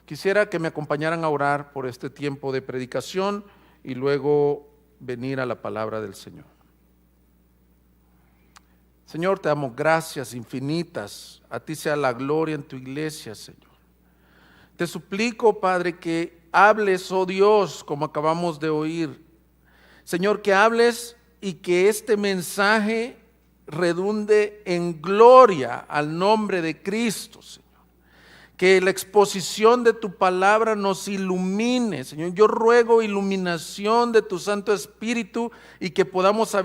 Quisiera que me acompañaran a orar por este tiempo de predicación y luego venir a la palabra del Señor. Señor, te damos gracias infinitas. A ti sea la gloria en tu iglesia, Señor. Te suplico, Padre, que hables, oh Dios, como acabamos de oír. Señor, que hables y que este mensaje redunde en gloria al nombre de Cristo, Señor. Que la exposición de tu palabra nos ilumine, Señor. Yo ruego iluminación de tu Santo Espíritu y que podamos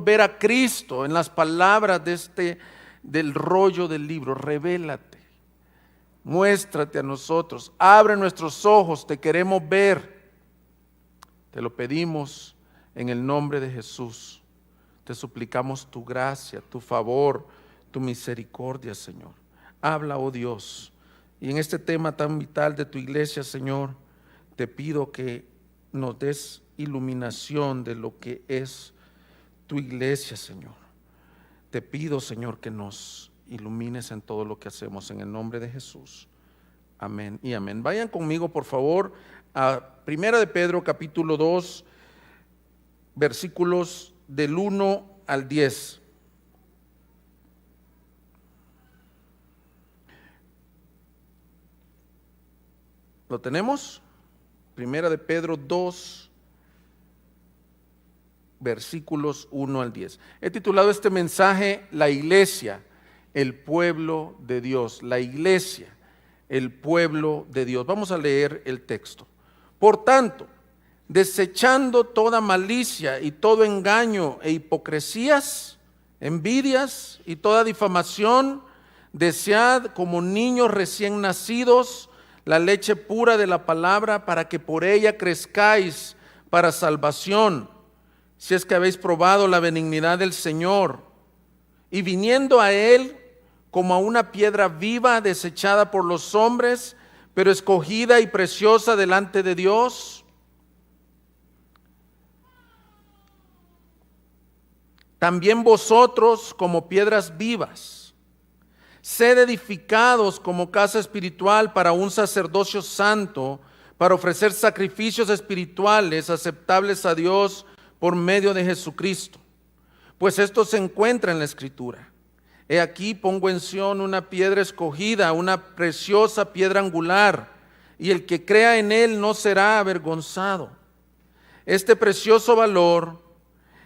ver a Cristo en las palabras del rollo del libro. Revélate, muéstrate a nosotros, abre nuestros ojos, te queremos ver. Te lo pedimos en el nombre de Jesús. Te suplicamos tu gracia, tu favor, tu misericordia, Señor. Habla, oh Dios, y en este tema tan vital de tu iglesia, Señor, te pido que nos des iluminación de lo que es tu iglesia, Señor. Te pido, Señor, que nos ilumines en todo lo que hacemos, en el nombre de Jesús. Amén y amén. Vayan conmigo, por favor, a 1 de Pedro, capítulo 2, versículos del 1 al 10. ¿Lo tenemos? 1 de Pedro 2, versículos 1 al 10. He titulado este mensaje La iglesia, el pueblo de Dios. La iglesia, el pueblo de Dios. Vamos a leer el texto. Por tanto, desechando toda malicia y todo engaño e hipocresías, envidias y toda difamación, desead como niños recién nacidos la leche pura de la palabra, para que por ella crezcáis para salvación, si es que habéis probado la benignidad del Señor, y viniendo a Él como a una piedra viva desechada por los hombres, pero escogida y preciosa delante de Dios. También vosotros, como piedras vivas, sed edificados como casa espiritual para un sacerdocio santo, para ofrecer sacrificios espirituales aceptables a Dios por medio de Jesucristo. Pues esto se encuentra en la Escritura. He aquí pongo en Sión una piedra escogida, una preciosa piedra angular, y el que crea en él no será avergonzado. Este precioso valor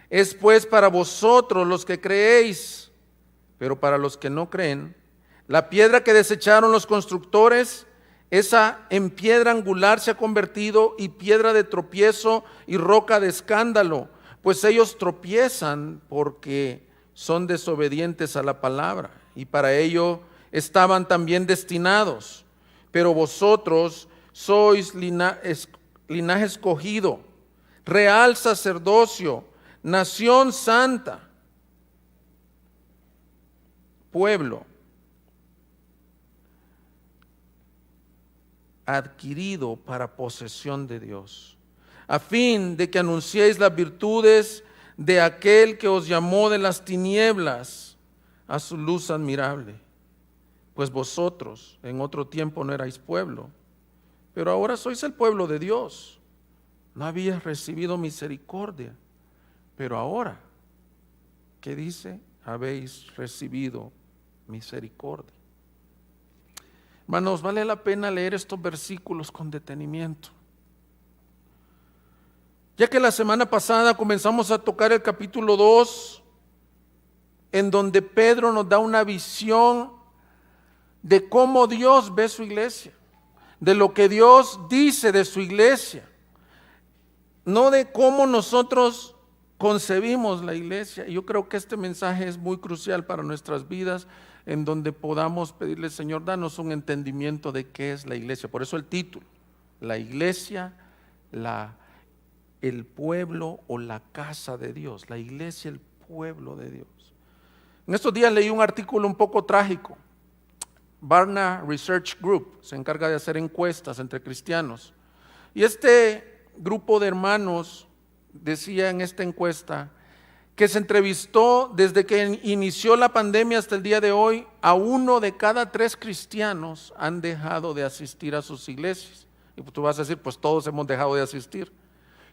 es pues para vosotros los que creéis, pero para los que no creen, la piedra que desecharon los constructores, esa en piedra angular se ha convertido, y piedra de tropiezo y roca de escándalo, pues ellos tropiezan porque son desobedientes a la palabra, y para ello estaban también destinados. Pero vosotros sois linaje escogido, real sacerdocio, nación santa, pueblo adquirido para posesión de Dios, a fin de que anunciéis las virtudes de aquel que os llamó de las tinieblas a su luz admirable. Pues vosotros en otro tiempo no erais pueblo, pero ahora sois el pueblo de Dios. No habíais recibido misericordia, pero ahora, ¿qué dice? Habéis recibido misericordia. Hermanos, vale la pena leer estos versículos con detenimiento, ya que la semana pasada comenzamos a tocar el capítulo 2, en donde Pedro nos da una visión de cómo Dios ve su iglesia, de lo que Dios dice de su iglesia, no de cómo nosotros concebimos la iglesia. Y yo creo que este mensaje es muy crucial para nuestras vidas, en donde podamos pedirle: Señor, danos un entendimiento de qué es la iglesia. Por eso el título, la iglesia, el pueblo o la casa de Dios. La iglesia, el pueblo de Dios. En estos días leí un artículo un poco trágico. Barna Research Group se encarga de hacer encuestas entre cristianos, y este grupo de hermanos decía en esta encuesta que se entrevistó desde que inició la pandemia hasta el día de hoy, a 1 de cada 3 cristianos han dejado de asistir a sus iglesias. Y tú vas a decir, pues todos hemos dejado de asistir.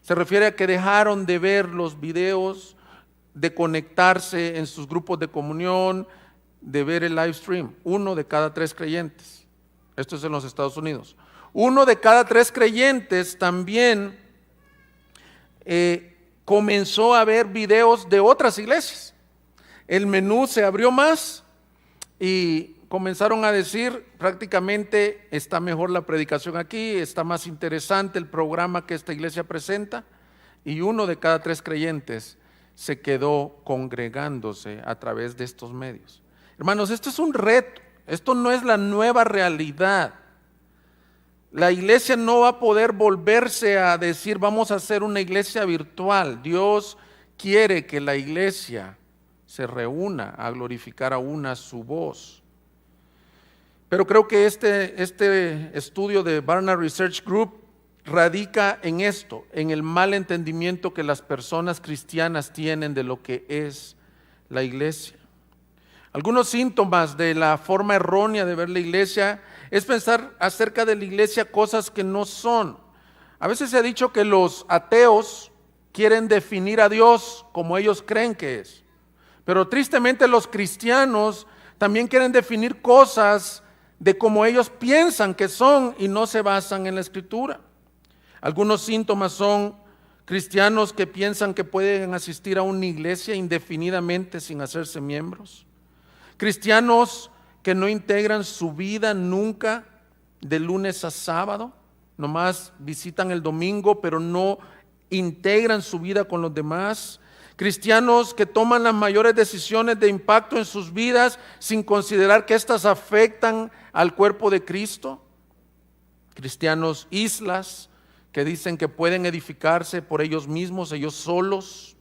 Se refiere a que dejaron de ver los videos, de conectarse en sus grupos de comunión, de ver el live stream. 1 de cada 3 creyentes. Esto es en los Estados Unidos. 1 de cada 3 creyentes también comenzó a ver videos de otras iglesias. El menú se abrió más y comenzaron a decir, prácticamente está mejor la predicación aquí, está más interesante el programa que esta iglesia presenta, y 1 de cada 3 creyentes se quedó congregándose a través de estos medios. Hermanos, esto es un reto, esto no es la nueva realidad. La iglesia no va a poder volverse a decir, vamos a hacer una iglesia virtual. Dios quiere que la iglesia se reúna a glorificar a una su voz. Pero creo que este estudio de Barna Research Group radica en esto, en el mal entendimiento que las personas cristianas tienen de lo que es la iglesia. Algunos síntomas de la forma errónea de ver la iglesia es pensar acerca de la iglesia cosas que no son. A veces se ha dicho que los ateos quieren definir a Dios como ellos creen que es. Pero tristemente los cristianos también quieren definir cosas de como ellos piensan que son y no se basan en la Escritura. Algunos síntomas son cristianos que piensan que pueden asistir a una iglesia indefinidamente sin hacerse miembros. Cristianos que no integran su vida nunca de lunes a sábado, nomás visitan el domingo, pero no integran su vida con los demás. Cristianos que toman las mayores decisiones de impacto en sus vidas sin considerar que éstas afectan al cuerpo de Cristo. Cristianos islas que dicen que pueden edificarse por ellos mismos, ellos solos,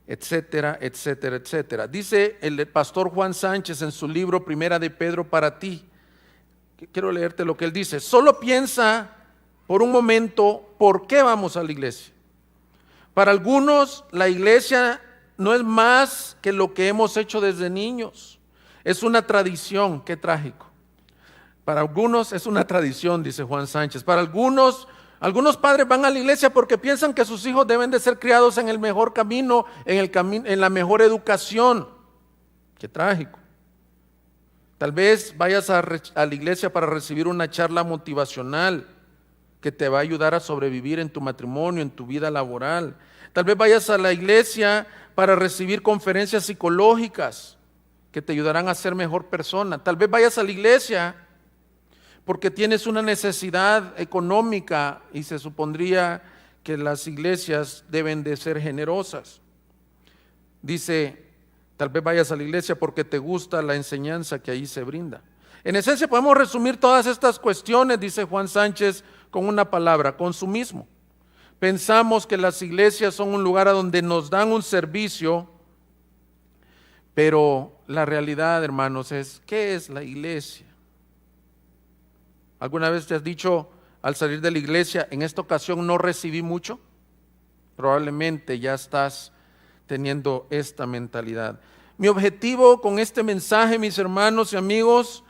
etcétera, etcétera, etcétera. Dice el pastor Juan Sánchez en su libro Primera de Pedro para ti. Quiero leerte lo que él dice. Solo piensa por un momento por qué vamos a la iglesia. Para algunos la iglesia no es más que lo que hemos hecho desde niños. Es una tradición, qué trágico. Para algunos es una tradición, dice Juan Sánchez. Para algunos padres van a la iglesia porque piensan que sus hijos deben de ser criados en el mejor camino, en la mejor educación. Qué trágico. Tal vez vayas a la iglesia para recibir una charla motivacional que te va a ayudar a sobrevivir en tu matrimonio, en tu vida laboral. Tal vez vayas a la iglesia para recibir conferencias psicológicas que te ayudarán a ser mejor persona. Tal vez vayas a la iglesia porque tienes una necesidad económica y se supondría que las iglesias deben de ser generosas. Dice, tal vez vayas a la iglesia porque te gusta la enseñanza que ahí se brinda. En esencia podemos resumir todas estas cuestiones, dice Juan Sánchez, con una palabra: consumismo. Pensamos que las iglesias son un lugar a donde nos dan un servicio, pero la realidad, hermanos, es ¿qué es la iglesia? ¿Alguna vez te has dicho al salir de la iglesia, en esta ocasión no recibí mucho? Probablemente ya estás teniendo esta mentalidad. Mi objetivo con este mensaje, mis hermanos y amigos,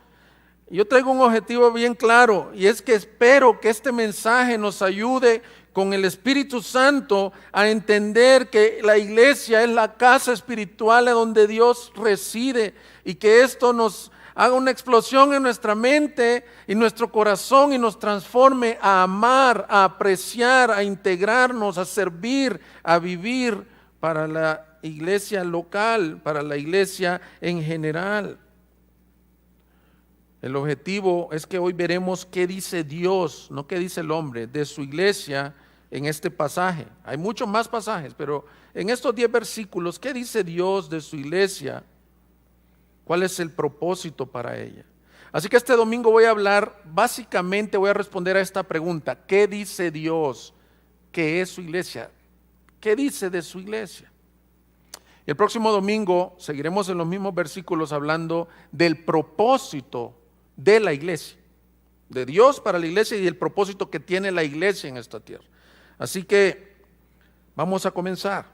yo traigo un objetivo bien claro, y es que espero que este mensaje nos ayude con el Espíritu Santo a entender que la iglesia es la casa espiritual donde Dios reside, y que esto nos haga una explosión en nuestra mente y nuestro corazón y nos transforme a amar, a apreciar, a integrarnos, a servir, a vivir para la iglesia local, para la iglesia en general. El objetivo es que hoy veremos qué dice Dios, no qué dice el hombre, de su iglesia en este pasaje. Hay muchos más pasajes, pero en estos 10 versículos, ¿qué dice Dios de su iglesia? ¿Cuál es el propósito para ella? Así que este domingo voy a hablar, básicamente voy a responder a esta pregunta: ¿qué dice Dios que es su iglesia? ¿Qué dice de su iglesia? El próximo domingo seguiremos en los mismos versículos hablando del propósito de la iglesia, de Dios para la iglesia y el propósito que tiene la iglesia en esta tierra. Así que vamos a comenzar.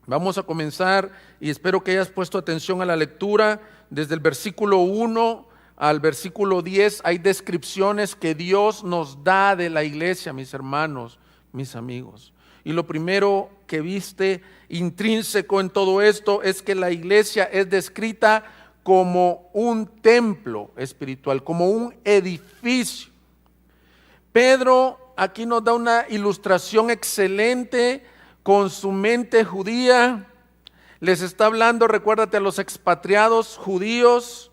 Vamos a comenzar y espero que hayas puesto atención a la lectura. Desde el versículo 1 al versículo 10 hay descripciones que Dios nos da de la iglesia, mis hermanos, mis amigos. Y lo primero que viste intrínseco en todo esto es que la iglesia es descrita como un templo espiritual, como un edificio. Pedro aquí nos da una ilustración excelente con su mente judía. Les está hablando, recuérdate, a los expatriados judíos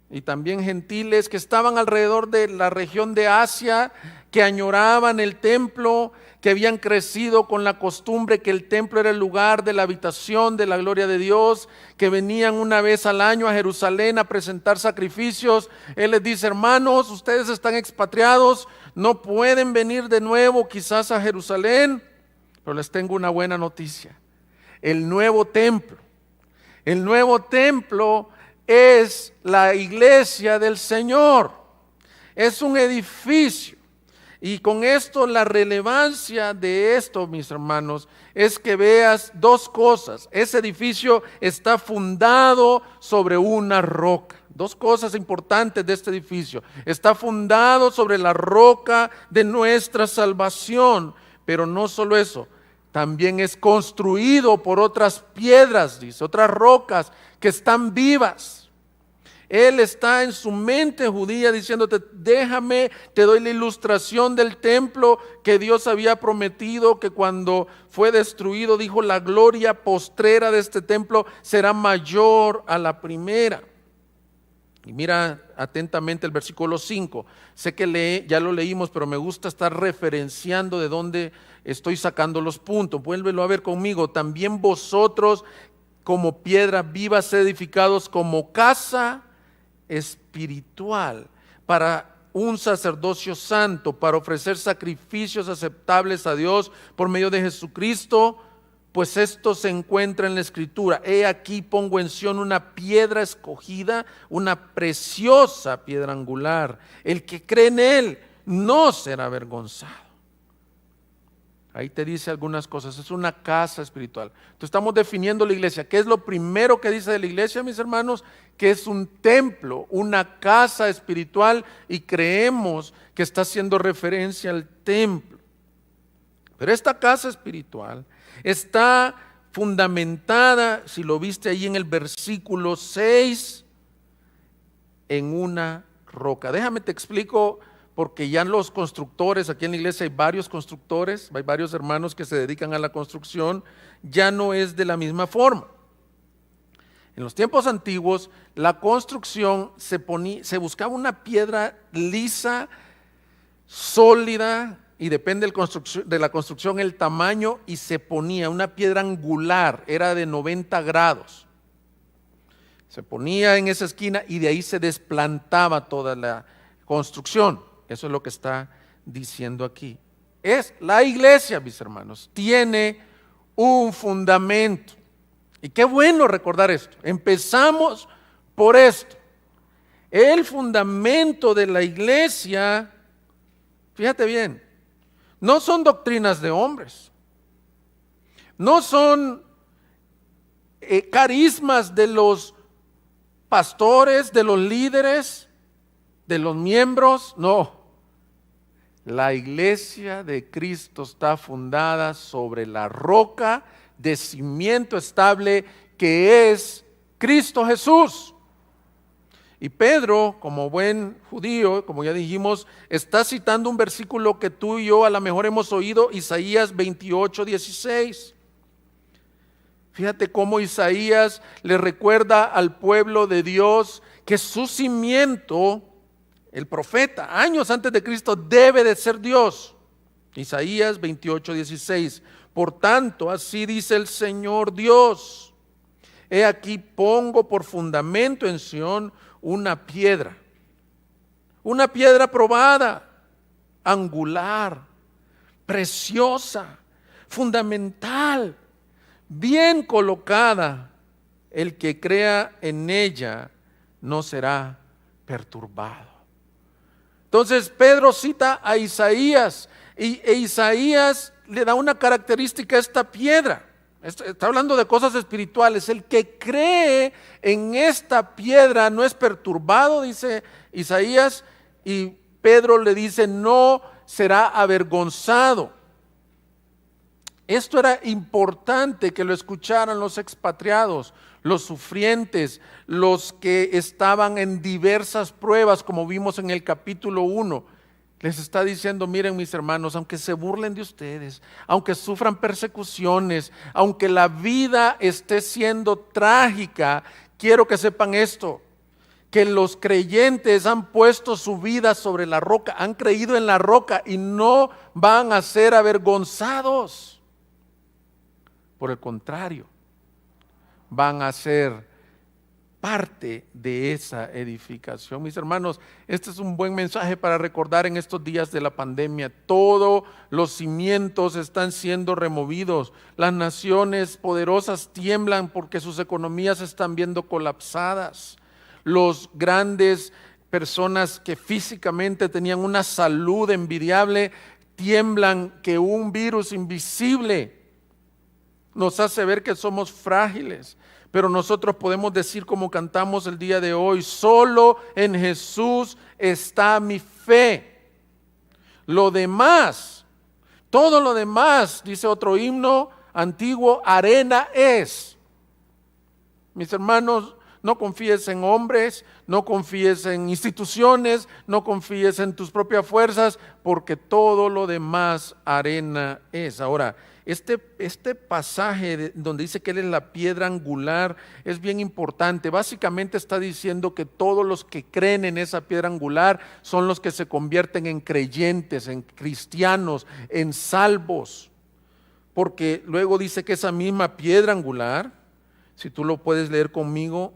y también gentiles que estaban alrededor de la región de Asia, que añoraban el templo, que habían crecido con la costumbre que el templo era el lugar de la habitación de la gloria de Dios, que venían una vez al año a Jerusalén a presentar sacrificios. Él les dice: hermanos, ustedes están expatriados, no pueden venir de nuevo quizás a Jerusalén, pero les tengo una buena noticia. El nuevo templo es la iglesia del Señor, es un edificio. Y con esto, la relevancia de esto, mis hermanos, es que veas dos cosas. Ese edificio está fundado sobre una roca. Dos cosas importantes de este edificio: está fundado sobre la roca de nuestra salvación, pero no solo eso, también es construido por otras piedras, dice, otras rocas que están vivas. Él está en su mente judía diciéndote: déjame, te doy la ilustración del templo que Dios había prometido, que cuando fue destruido, dijo, la gloria postrera de este templo será mayor a la primera. Y mira atentamente el versículo 5. Sé que ya lo leímos, pero me gusta estar referenciando de dónde estoy sacando los puntos. Vuélvelo a ver conmigo. También vosotros, como piedras vivas, edificados como casa espiritual, para un sacerdocio santo, para ofrecer sacrificios aceptables a Dios por medio de Jesucristo, pues esto se encuentra en la Escritura. He aquí pongo en Sión una piedra escogida, una preciosa piedra angular. El que cree en él no será avergonzado. Ahí te dice algunas cosas. Es una casa espiritual. Entonces estamos definiendo la iglesia. ¿Qué es lo primero que dice de la iglesia, mis hermanos? Que es un templo, una casa espiritual, y creemos que está haciendo referencia al templo. Pero esta casa espiritual está fundamentada, si lo viste ahí en el versículo 6, en una roca. Déjame te explico, porque ya los constructores, aquí en la iglesia hay varios constructores, hay varios hermanos que se dedican a la construcción, ya no es de la misma forma. En los tiempos antiguos, la construcción se buscaba una piedra lisa, sólida, y depende de la construcción el tamaño, y se ponía una piedra angular, era de 90 grados. Se ponía en esa esquina y de ahí se desplantaba toda la construcción. Eso es lo que está diciendo aquí. Es la iglesia, mis hermanos, tiene un fundamento. Y qué bueno recordar esto. Empezamos por esto. El fundamento de la iglesia, fíjate bien, no son doctrinas de hombres, no son carismas de los pastores, de los líderes, de los miembros, no. La iglesia de Cristo está fundada sobre la roca de cimiento estable que es Cristo Jesús. Y Pedro, como buen judío, como ya dijimos, está citando un versículo que tú y yo a lo mejor hemos oído, Isaías 28:16. Fíjate cómo Isaías le recuerda al pueblo de Dios que su cimiento, el profeta, años antes de Cristo, debe de ser Dios. Isaías 28:16. Por tanto, así dice el Señor Dios: he aquí pongo por fundamento en Sión una piedra probada, angular, preciosa, fundamental, bien colocada. El que crea en ella no será perturbado. Entonces Pedro cita a Isaías, e Isaías le da una característica a esta piedra. Está hablando de cosas espirituales. El que cree en esta piedra no es perturbado, dice Isaías, y Pedro le dice, no será avergonzado. Esto era importante que lo escucharan los expatriados, los sufrientes, los que estaban en diversas pruebas, como vimos en el capítulo 1. Les está diciendo, miren mis hermanos, aunque se burlen de ustedes, aunque sufran persecuciones, aunque la vida esté siendo trágica, quiero que sepan esto, que los creyentes han puesto su vida sobre la roca, han creído en la roca y no van a ser avergonzados. Por el contrario, van a ser parte de esa edificación. Mis hermanos, este es un buen mensaje para recordar en estos días de la pandemia. Todos los cimientos están siendo removidos. Las naciones poderosas tiemblan porque sus economías se están viendo colapsadas. Los grandes personas que físicamente tenían una salud envidiable tiemblan que un virus invisible nos hace ver que somos frágiles, pero nosotros podemos decir como cantamos el día de hoy, solo en Jesús está mi fe. Lo demás, todo lo demás, dice otro himno antiguo, arena es. Mis hermanos, no confíes en hombres, no confíes en instituciones, no confíes en tus propias fuerzas, porque todo lo demás arena es. Ahora, este pasaje donde dice que Él es la piedra angular es bien importante. Básicamente está diciendo que todos los que creen en esa piedra angular son los que se convierten en creyentes, en cristianos, en salvos. Porque luego dice que esa misma piedra angular, si tú lo puedes leer conmigo,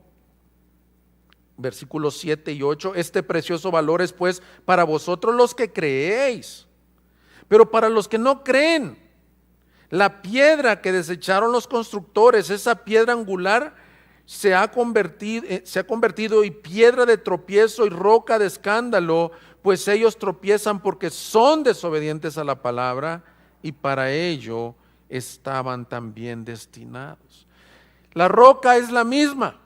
versículos 7 y 8, este precioso valor es pues para vosotros los que creéis, pero para los que no creen, la piedra que desecharon los constructores, esa piedra angular, se ha convertido en piedra de tropiezo y roca de escándalo, pues ellos tropiezan porque son desobedientes a la palabra y para ello estaban también destinados. La roca es la misma,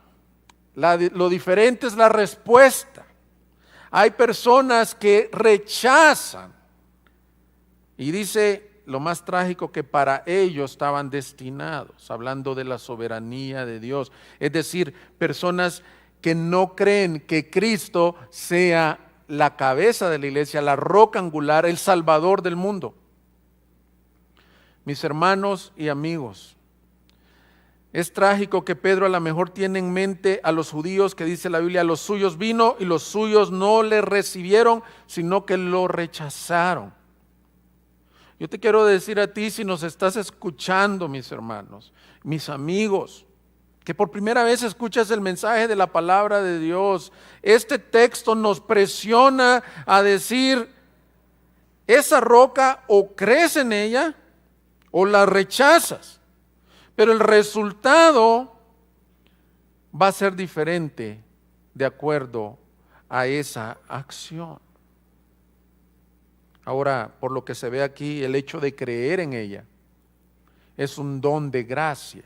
lo diferente es la respuesta. Hay personas que rechazan y dice lo más trágico que para ellos estaban destinados, hablando de la soberanía de Dios, es decir, personas que no creen que Cristo sea la cabeza de la iglesia, la roca angular, el salvador del mundo. Mis hermanos y amigos, es trágico que Pedro a lo mejor tiene en mente a los judíos que dice la Biblia, los suyos vino y los suyos no le recibieron, sino que lo rechazaron. Yo te quiero decir a ti, si nos estás escuchando, mis hermanos, mis amigos, que por primera vez escuchas el mensaje de la palabra de Dios, este texto nos presiona a decir, esa roca o crees en ella o la rechazas, pero el resultado va a ser diferente de acuerdo a esa acción. Ahora, por lo que se ve aquí, el hecho de creer en ella es un don de gracia.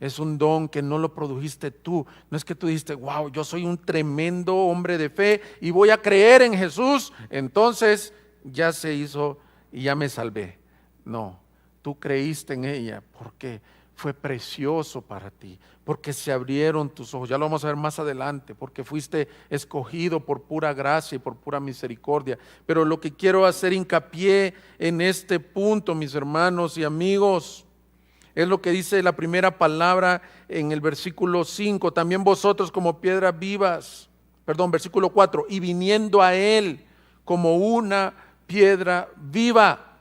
Es un don que no lo produjiste tú. No es que tú dijiste, wow, yo soy un tremendo hombre de fe y voy a creer en Jesús, entonces ya se hizo y ya me salvé. No, tú creíste en ella porque fue precioso para ti, porque se abrieron tus ojos, ya lo vamos a ver más adelante, porque fuiste escogido por pura gracia y por pura misericordia. Pero lo que quiero hacer hincapié en este punto, mis hermanos y amigos, es lo que dice la primera palabra en el versículo 5, también vosotros como piedras vivas, versículo 4, y viniendo a Él como una piedra viva.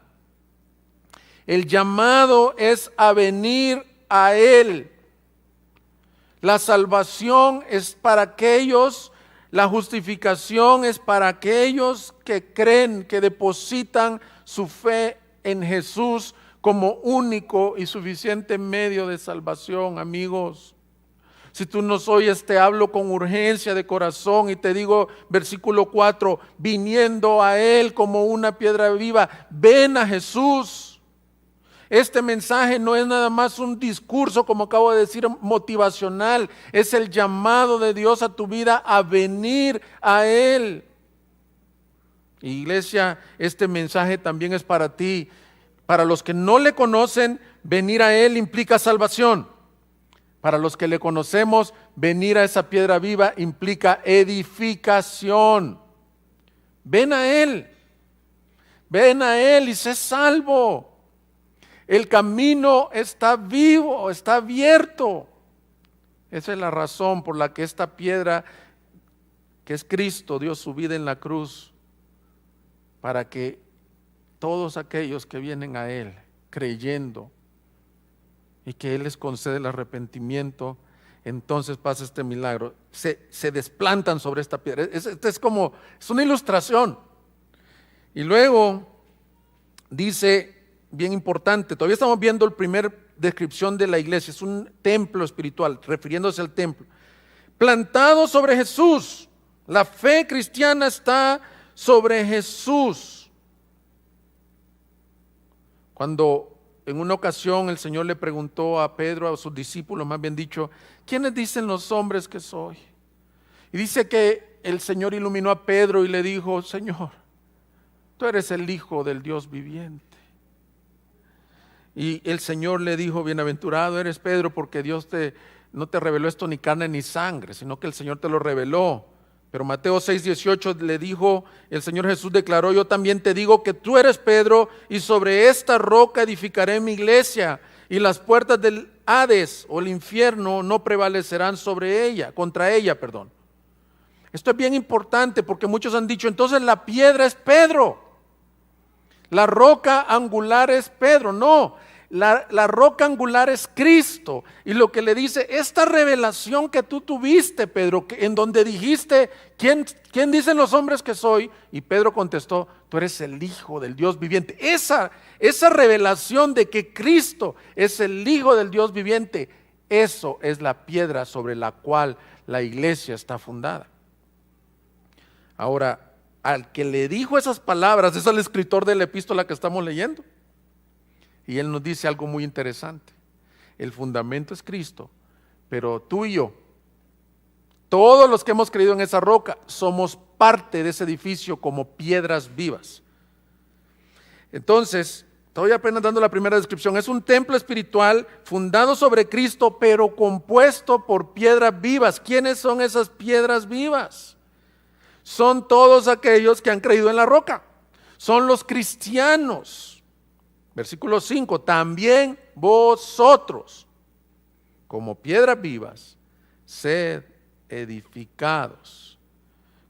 El llamado es a venir a Él. La salvación es para aquellos, la justificación es para aquellos que creen, que depositan su fe en Jesús como único y suficiente medio de salvación, amigos. Si tú nos oyes, te hablo con urgencia de corazón y te digo, versículo 4, viniendo a Él como una piedra viva, ven a Jesús. Este mensaje no es nada más un discurso, como acabo de decir, motivacional. Es el llamado de Dios a tu vida a venir a Él. Iglesia, este mensaje también es para ti. Para los que no le conocen, venir a Él implica salvación. Para los que le conocemos, venir a esa piedra viva implica edificación. Ven a Él y sé salvo. El camino está vivo, está abierto. Esa es la razón por la que esta piedra, que es Cristo, dio su vida en la cruz, para que todos aquellos que vienen a Él creyendo y que Él les concede el arrepentimiento, entonces pasa este milagro, se desplantan sobre esta piedra. Es una ilustración. Y luego dice, bien importante, todavía estamos viendo la primera descripción de la iglesia, es un templo espiritual, refiriéndose al templo, plantado sobre Jesús. La fe cristiana está sobre Jesús. Cuando en una ocasión el Señor le preguntó a Pedro, a sus discípulos más bien dicho, ¿quiénes dicen los hombres que soy? Y dice que el Señor iluminó a Pedro y le dijo, Señor, tú eres el Hijo del Dios viviente. Y el Señor le dijo, bienaventurado eres Pedro, porque Dios no te reveló esto ni carne ni sangre, sino que el Señor te lo reveló. Pero Mateo 6:18 le dijo, el Señor Jesús declaró, yo también te digo que tú eres Pedro, y sobre esta roca edificaré mi iglesia, y las puertas del Hades o el infierno no prevalecerán contra ella. Esto es bien importante porque muchos han dicho, entonces la piedra es Pedro, la roca angular es Pedro. No, la roca angular es Cristo. Y lo que le dice, esta revelación que tú tuviste, Pedro, en donde dijiste, ¿quién dicen los hombres que soy? Y Pedro contestó, tú eres el Hijo del Dios viviente. Esa revelación de que Cristo es el Hijo del Dios viviente, eso es la piedra sobre la cual la iglesia está fundada. Ahora, al que le dijo esas palabras es al escritor de la epístola que estamos leyendo. Y él nos dice algo muy interesante. El fundamento es Cristo, pero tú y yo, todos los que hemos creído en esa roca, somos parte de ese edificio como piedras vivas. Entonces, estoy apenas dando la primera descripción. Es un templo espiritual fundado sobre Cristo, pero compuesto por piedras vivas. ¿Quiénes son esas piedras vivas? Son todos aquellos que han creído en la roca. Son los cristianos. Versículo 5, también vosotros, como piedras vivas, sed edificados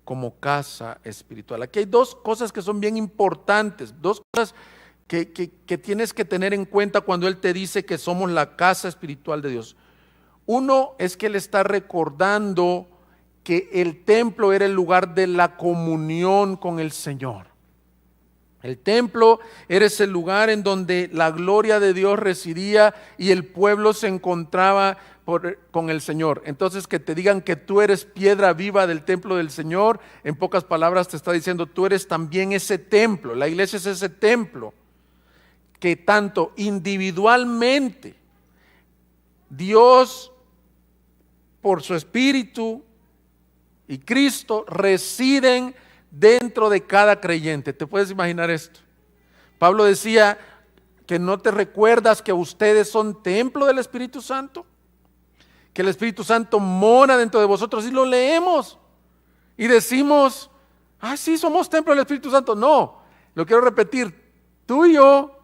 como casa espiritual. Aquí hay dos cosas que son bien importantes, dos cosas que tienes que tener en cuenta cuando Él te dice que somos la casa espiritual de Dios. Uno es que Él está recordando que el templo era el lugar de la comunión con el Señor. El templo era ese lugar en donde la gloria de Dios residía y el pueblo se encontraba con el Señor. Entonces, que te digan que tú eres piedra viva del templo del Señor, en pocas palabras te está diciendo, tú eres también ese templo. La iglesia es ese templo que tanto individualmente Dios, por su Espíritu y Cristo, residen dentro de cada creyente. ¿Te puedes imaginar esto? Pablo decía que no te recuerdas que ustedes son templo del Espíritu Santo, que el Espíritu Santo mora dentro de vosotros, y lo leemos y decimos, sí, somos templo del Espíritu Santo. No, lo quiero repetir, tú y yo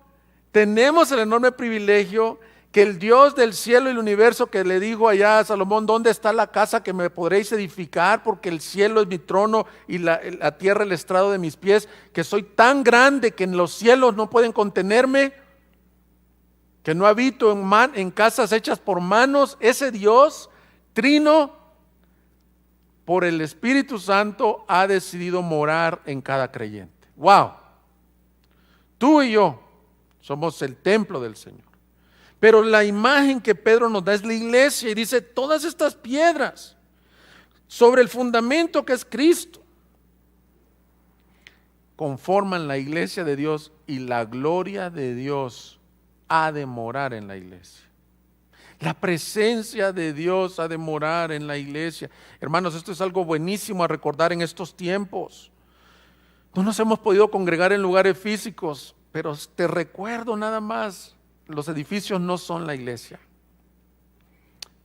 tenemos el enorme privilegio que el Dios del cielo y el universo, que le dijo allá a Salomón, ¿dónde está la casa que me podréis edificar? Porque el cielo es mi trono y la tierra el estrado de mis pies, que soy tan grande que en los cielos no pueden contenerme, que no habito en casas hechas por manos. Ese Dios trino, por el Espíritu Santo, ha decidido morar en cada creyente. ¡Wow! Tú y yo somos el templo del Señor. Pero la imagen que Pedro nos da es la iglesia, y dice, todas estas piedras sobre el fundamento que es Cristo conforman la iglesia de Dios, y la gloria de Dios ha de morar en la iglesia. La presencia de Dios ha de morar en la iglesia. Hermanos, esto es algo buenísimo a recordar en estos tiempos. No nos hemos podido congregar en lugares físicos, pero te recuerdo nada más, los edificios no son la iglesia.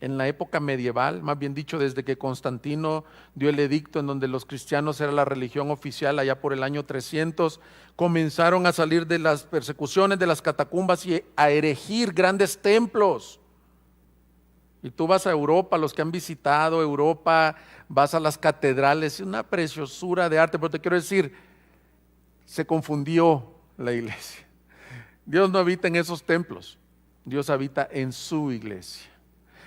En la época medieval, más bien dicho, desde que Constantino dio el edicto en donde los cristianos era la religión oficial, allá por el año 300, comenzaron a salir de las persecuciones, de las catacumbas y a erigir grandes templos. Y tú vas a Europa, los que han visitado Europa, vas a las catedrales, es una preciosura de arte, pero te quiero decir, se confundió la iglesia. Dios no habita en esos templos, Dios habita en su iglesia.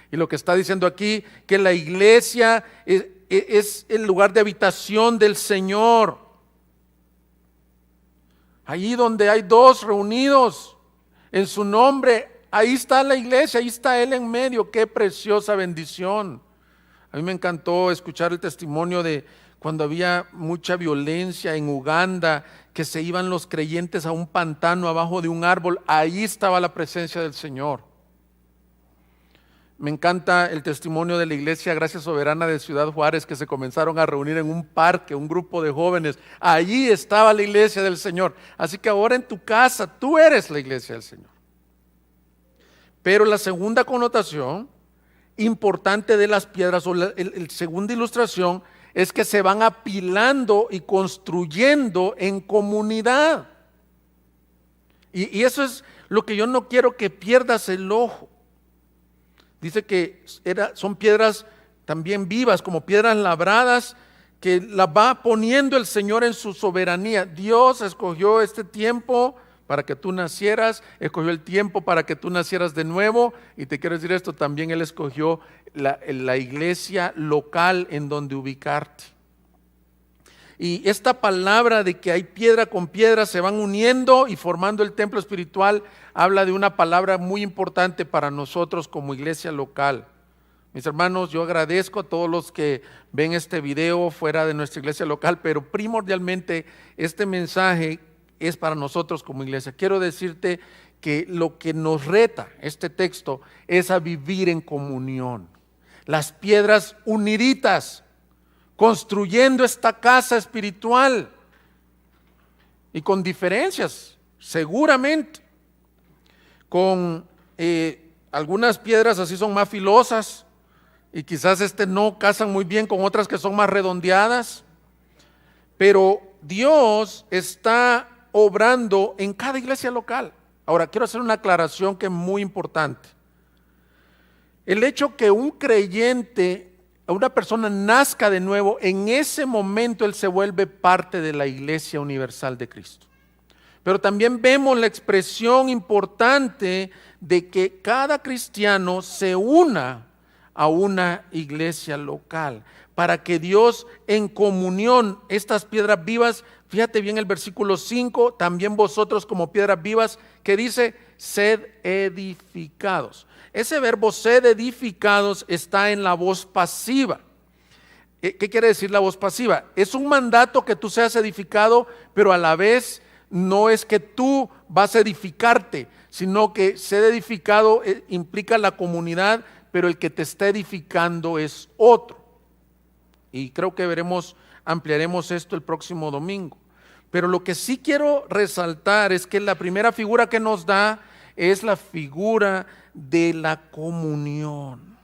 Y lo que está diciendo aquí, que la iglesia es el lugar de habitación del Señor. Allí donde hay dos reunidos en su nombre, ahí está la iglesia, ahí está Él en medio. Qué preciosa bendición. A mí me encantó escuchar el testimonio de cuando había mucha violencia en Uganda, que se iban los creyentes a un pantano abajo de un árbol. Ahí estaba la presencia del Señor. Me encanta el testimonio de la Iglesia Gracia Soberana de Ciudad Juárez, que se comenzaron a reunir en un parque, un grupo de jóvenes. Allí estaba la iglesia del Señor. Así que ahora en tu casa tú eres la iglesia del Señor. Pero la segunda connotación importante de las piedras, o la segunda ilustración, es que se van apilando y construyendo en comunidad. Y eso es lo que yo no quiero que pierdas el ojo. Dice que son piedras también vivas, como piedras labradas, que las va poniendo el Señor en su soberanía. Dios escogió este tiempo para que tú nacieras, escogió el tiempo para que tú nacieras de nuevo, y te quiero decir esto, también Él escogió la iglesia local en donde ubicarte. Y esta palabra de que hay piedra con piedra se van uniendo y formando el templo espiritual, habla de una palabra muy importante para nosotros como iglesia local. Mis hermanos, yo agradezco a todos los que ven este video fuera de nuestra iglesia local, pero primordialmente este mensaje es para nosotros como iglesia. Quiero decirte que lo que nos reta este texto es a vivir en comunión. Las piedras uniditas, construyendo esta casa espiritual, y con diferencias, seguramente, con algunas piedras así son más filosas, y quizás no casan muy bien con otras que son más redondeadas, pero Dios está obrando en cada iglesia local. Ahora, quiero hacer una aclaración que es muy importante. El hecho que un creyente, una persona nazca de nuevo, en ese momento él se vuelve parte de la iglesia universal de Cristo. Pero también vemos la expresión importante de que cada cristiano se una a una iglesia local, para que Dios en comunión, estas piedras vivas, fíjate bien el versículo 5, también vosotros como piedras vivas, que dice, sed edificados. Ese verbo sed edificados está en la voz pasiva. ¿Qué quiere decir la voz pasiva? Es un mandato que tú seas edificado, pero a la vez no es que tú vas a edificarte, sino que ser edificado implica la comunidad, pero el que te está edificando es otro. Y creo que ampliaremos esto el próximo domingo. Pero lo que sí quiero resaltar es que la primera figura que nos da es la figura de la comunión.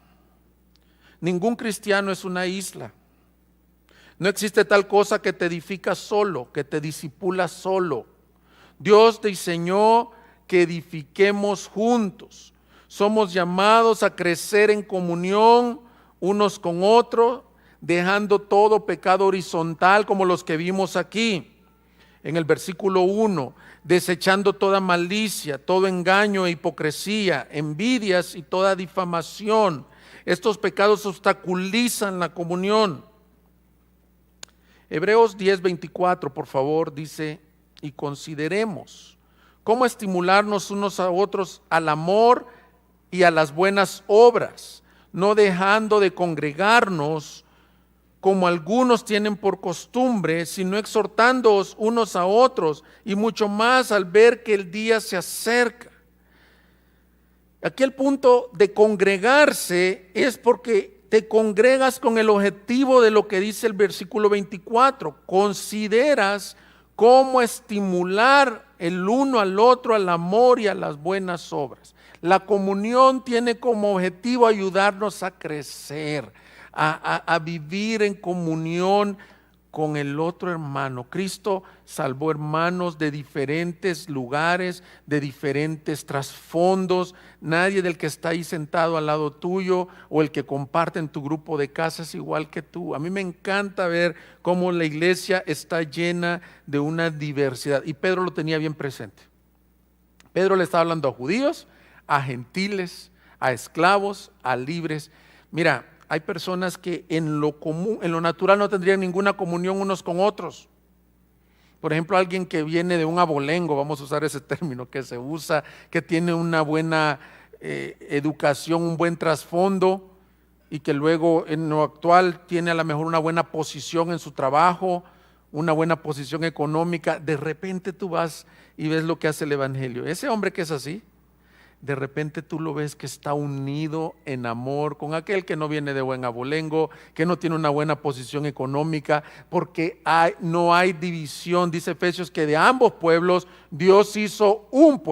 Ningún cristiano es una isla. No existe tal cosa que te edifica solo, que te disipula solo. Dios diseñó que edifiquemos juntos. Somos llamados a crecer en comunión unos con otros, dejando todo pecado horizontal como los que vimos aquí. En el versículo 1, desechando toda malicia, todo engaño e hipocresía, envidias y toda difamación. Estos pecados obstaculizan la comunión. Hebreos 10:24, por favor, dice, y consideremos cómo estimularnos unos a otros al amor y a las buenas obras, no dejando de congregarnos como algunos tienen por costumbre, sino exhortándoos unos a otros, y mucho más al ver que el día se acerca. Aquí el punto de congregarse es porque te congregas con el objetivo de lo que dice el versículo 24. Consideras cómo estimular el uno al otro al amor y a las buenas obras. La comunión tiene como objetivo ayudarnos a crecer, a vivir en comunión con el otro hermano. Cristo salvó hermanos de diferentes lugares, de diferentes trasfondos. Nadie del que está ahí sentado al lado tuyo o el que comparte en tu grupo de casa es igual que tú. A mí me encanta ver cómo la iglesia está llena de una diversidad, y Pedro lo tenía bien presente. Pedro le estaba hablando a judíos, a gentiles, a esclavos, a libres. Mira, hay personas que en lo común, en lo natural, no tendrían ninguna comunión unos con otros. Por ejemplo, alguien que viene de un abolengo, vamos a usar ese término que se usa, que tiene una buena educación, un buen trasfondo, y que luego en lo actual tiene a lo mejor una buena posición en su trabajo, una buena posición económica. De repente tú vas y ves lo que hace el evangelio. Ese hombre que es así, de repente tú lo ves que está unido en amor con aquel que no viene de buen abolengo, que no tiene una buena posición económica, porque no hay división. Dice Efesios que de ambos pueblos Dios hizo un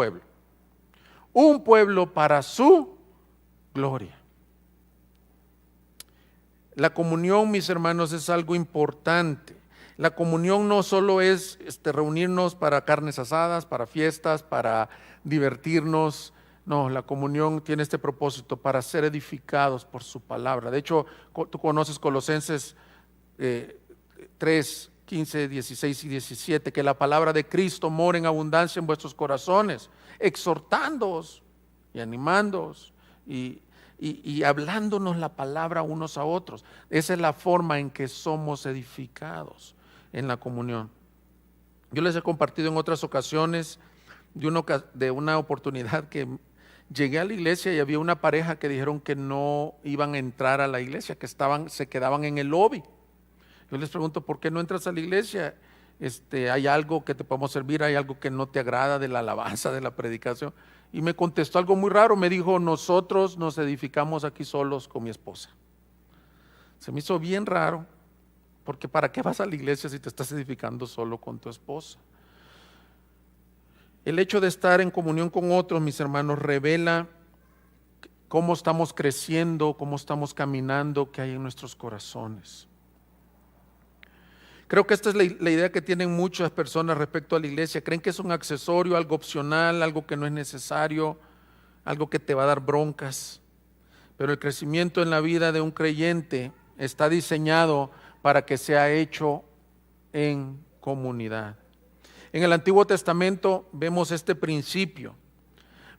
pueblo para su gloria. La comunión, mis hermanos, es algo importante. La comunión no solo es reunirnos para carnes asadas, para fiestas, para divertirnos. No, la comunión tiene este propósito, para ser edificados por su palabra. De hecho, tú conoces Colosenses 3, 15, 16 y 17, que la palabra de Cristo mora en abundancia en vuestros corazones, exhortándoos y animándoos y hablándonos la palabra unos a otros. Esa es la forma en que somos edificados en la comunión. Yo les he compartido en otras ocasiones de una oportunidad que llegué a la iglesia y había una pareja que dijeron que no iban a entrar a la iglesia, que se quedaban en el lobby. Yo les pregunto, ¿por qué no entras a la iglesia? ¿Hay algo que te podemos servir? ¿Hay algo que no te agrada de la alabanza, de la predicación? Y me contestó algo muy raro. Me dijo, nosotros nos edificamos aquí solos con mi esposa. Se me hizo bien raro, porque ¿para qué vas a la iglesia si te estás edificando solo con tu esposa? El hecho de estar en comunión con otros, mis hermanos, revela cómo estamos creciendo, cómo estamos caminando, qué hay en nuestros corazones. Creo que esta es la idea que tienen muchas personas respecto a la iglesia. Creen que es un accesorio, algo opcional, algo que no es necesario, algo que te va a dar broncas. Pero el crecimiento en la vida de un creyente está diseñado para que sea hecho en comunidad. En el Antiguo Testamento vemos este principio.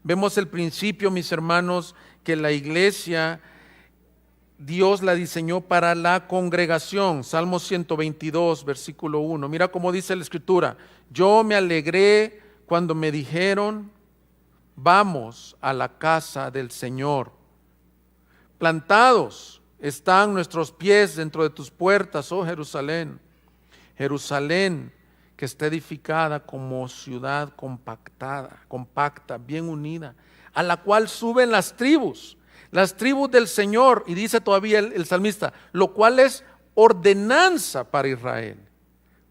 Vemos el principio, mis hermanos, que la iglesia, Dios la diseñó para la congregación. Salmo 122, versículo 1. Mira cómo dice la Escritura. Yo me alegré cuando me dijeron, vamos a la casa del Señor. Plantados están nuestros pies dentro de tus puertas, oh Jerusalén. Jerusalén, que está edificada como ciudad compacta, bien unida, a la cual suben las tribus del Señor, y dice todavía el salmista, lo cual es ordenanza para Israel,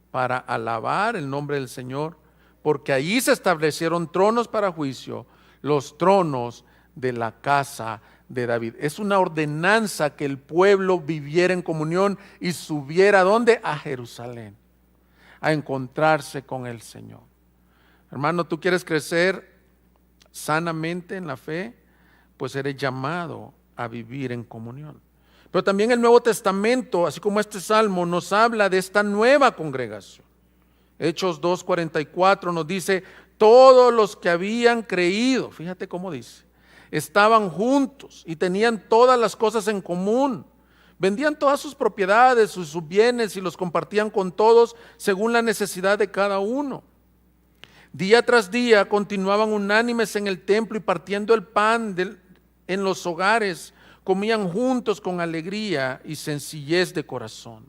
para alabar el nombre del Señor, porque allí se establecieron tronos para juicio, los tronos de la casa de David. Es una ordenanza que el pueblo viviera en comunión y subiera, ¿a dónde? A Jerusalén, a encontrarse con el Señor. Hermano, ¿tú quieres crecer sanamente en la fe? Pues eres llamado a vivir en comunión. Pero también el Nuevo Testamento, así como este salmo, nos habla de esta nueva congregación. Hechos 2:44 nos dice, todos los que habían creído, fíjate cómo dice, estaban juntos y tenían todas las cosas en común. Vendían todas sus propiedades, sus bienes, y los compartían con todos según la necesidad de cada uno. Día tras día continuaban unánimes en el templo y partiendo el pan en los hogares, comían juntos con alegría y sencillez de corazón,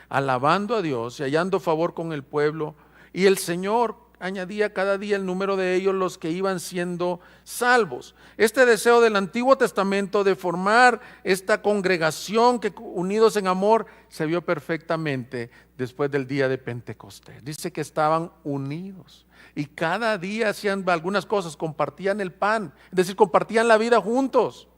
alabando a Dios y hallando favor con el pueblo. Y el Señor añadía cada día el número de ellos los que iban siendo salvos. Este deseo del Antiguo Testamento de formar esta congregación que unidos en amor se vio perfectamente después del día de Pentecostés. Dice que estaban unidos y cada día hacían algunas cosas, compartían el pan, es decir, compartían la vida juntos.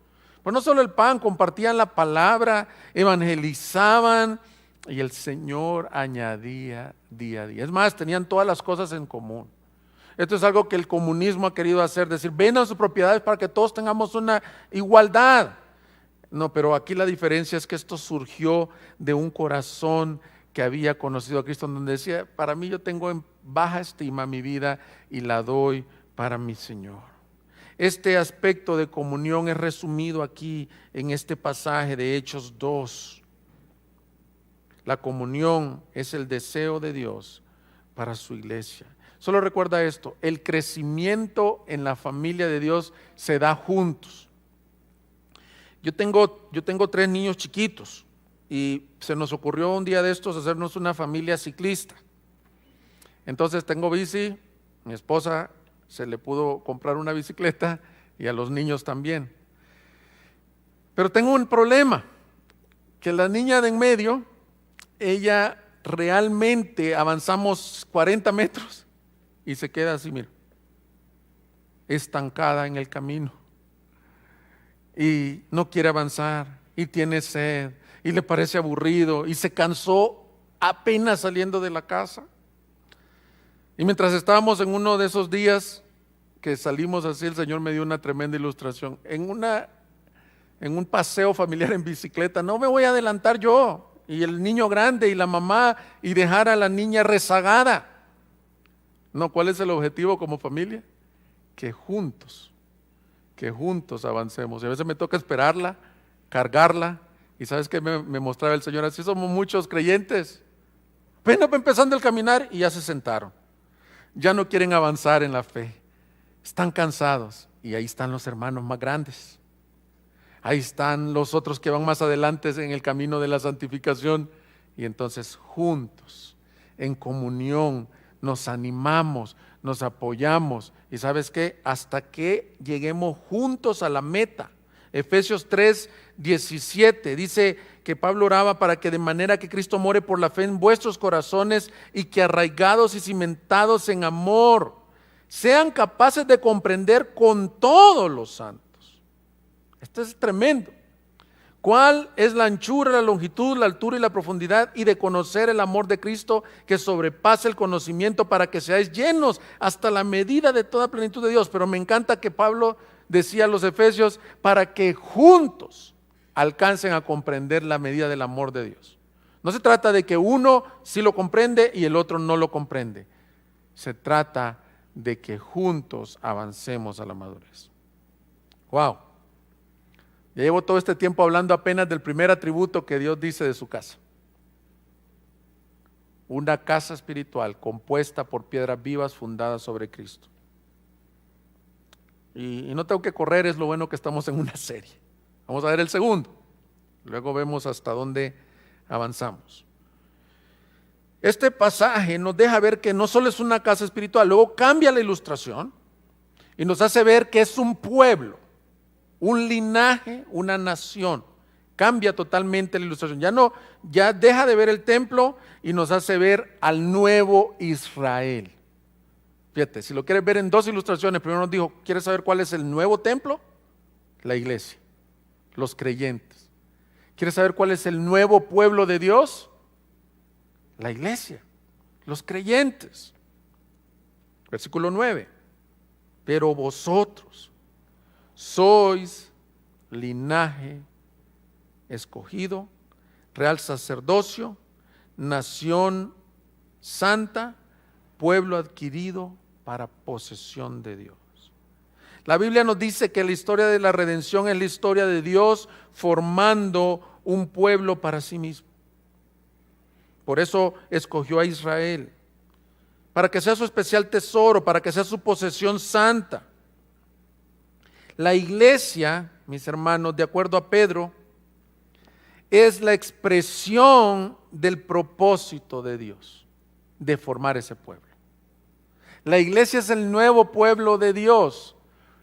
Pero no solo el pan, compartían la palabra, evangelizaban, y el Señor añadía día a día. Es más, tenían todas las cosas en común. Esto es algo que el comunismo ha querido hacer, decir, vendan sus propiedades para que todos tengamos una igualdad. No, pero aquí la diferencia es que esto surgió de un corazón que había conocido a Cristo, donde decía, para mí yo tengo en baja estima mi vida y la doy para mi Señor. Este aspecto de comunión es resumido aquí en este pasaje de Hechos 2. La comunión es el deseo de Dios para su iglesia. Solo recuerda esto, el crecimiento en la familia de Dios se da juntos. Yo tengo 3 niños chiquitos y se nos ocurrió un día de estos hacernos una familia ciclista. Entonces tengo bici, mi esposa se le pudo comprar una bicicleta y a los niños también. Pero tengo un problema, que la niña de en medio, ella realmente avanzamos 40 metros y se queda así, mira, estancada en el camino y no quiere avanzar y tiene sed y le parece aburrido y se cansó apenas saliendo de la casa. Y mientras estábamos en uno de esos días que salimos así, el Señor me dio una tremenda ilustración. En un paseo familiar en bicicleta, no me voy a adelantar yo y el niño grande y la mamá y dejar a la niña rezagada. No, ¿cuál es el objetivo como familia? Que juntos avancemos. Y a veces me toca esperarla, cargarla. Y ¿sabes qué me mostraba el Señor? Así somos muchos creyentes. Apenas va empezando el caminar y ya se sentaron. Ya no quieren avanzar en la fe. Están cansados. Y ahí están los hermanos más grandes. Ahí están los otros que van más adelante en el camino de la santificación. Y entonces juntos, en comunión, nos animamos, nos apoyamos. ¿Y sabes qué? Hasta que lleguemos juntos a la meta. Efesios 3:17 dice que Pablo oraba para que de manera que Cristo more por la fe en vuestros corazones y que arraigados y cimentados en amor, sean capaces de comprender con todos los santos. Esto es tremendo. ¿Cuál es la anchura, la longitud, la altura y la profundidad? Y de conocer el amor de Cristo que sobrepasa el conocimiento, para que seáis llenos hasta la medida de toda plenitud de Dios. Pero me encanta que Pablo decía a los efesios, para que juntos alcancen a comprender la medida del amor de Dios. No se trata de que uno sí lo comprende y el otro no lo comprende. Se trata de que juntos avancemos a la madurez. Wow. Ya llevo todo este tiempo hablando apenas del primer atributo que Dios dice de su casa. Una casa espiritual compuesta por piedras vivas fundadas sobre Cristo. Y no tengo que correr, es lo bueno que estamos en una serie. Vamos a ver el segundo. Luego vemos hasta dónde avanzamos. Este pasaje nos deja ver que no solo es una casa espiritual, luego cambia la ilustración y nos hace ver que es un pueblo, un linaje, una nación. Cambia totalmente la ilustración. Ya deja de ver el templo y nos hace ver al nuevo Israel. Fíjate, si lo quieres ver en 2 ilustraciones, primero nos dijo, ¿quieres saber cuál es el nuevo templo? La iglesia, los creyentes. ¿Quieres saber cuál es el nuevo pueblo de Dios? La iglesia, los creyentes. Versículo 9. Pero vosotros sois linaje escogido, real sacerdocio, nación santa, pueblo adquirido para posesión de Dios. La Biblia nos dice que la historia de la redención es la historia de Dios formando un pueblo para sí mismo. Por eso escogió a Israel, para que sea su especial tesoro, para que sea su posesión santa. La iglesia, mis hermanos, de acuerdo a Pedro, es la expresión del propósito de Dios de formar ese pueblo. La iglesia es el nuevo pueblo de Dios.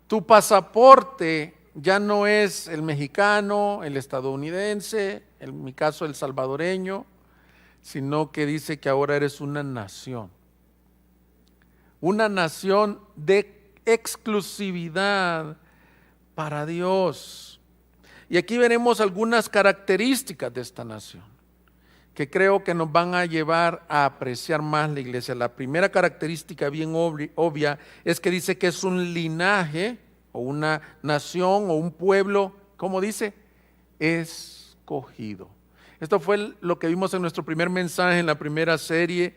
Tu pasaporte ya no es el mexicano, el estadounidense, en mi caso el salvadoreño, sino que dice que ahora eres una nación de exclusividad para Dios. Y aquí veremos algunas características de esta nación que creo que nos van a llevar a apreciar más la iglesia. La primera característica bien obvia es que dice que es un linaje o una nación o un pueblo, ¿cómo dice? Escogido. Esto fue lo que vimos en nuestro primer mensaje en la primera serie,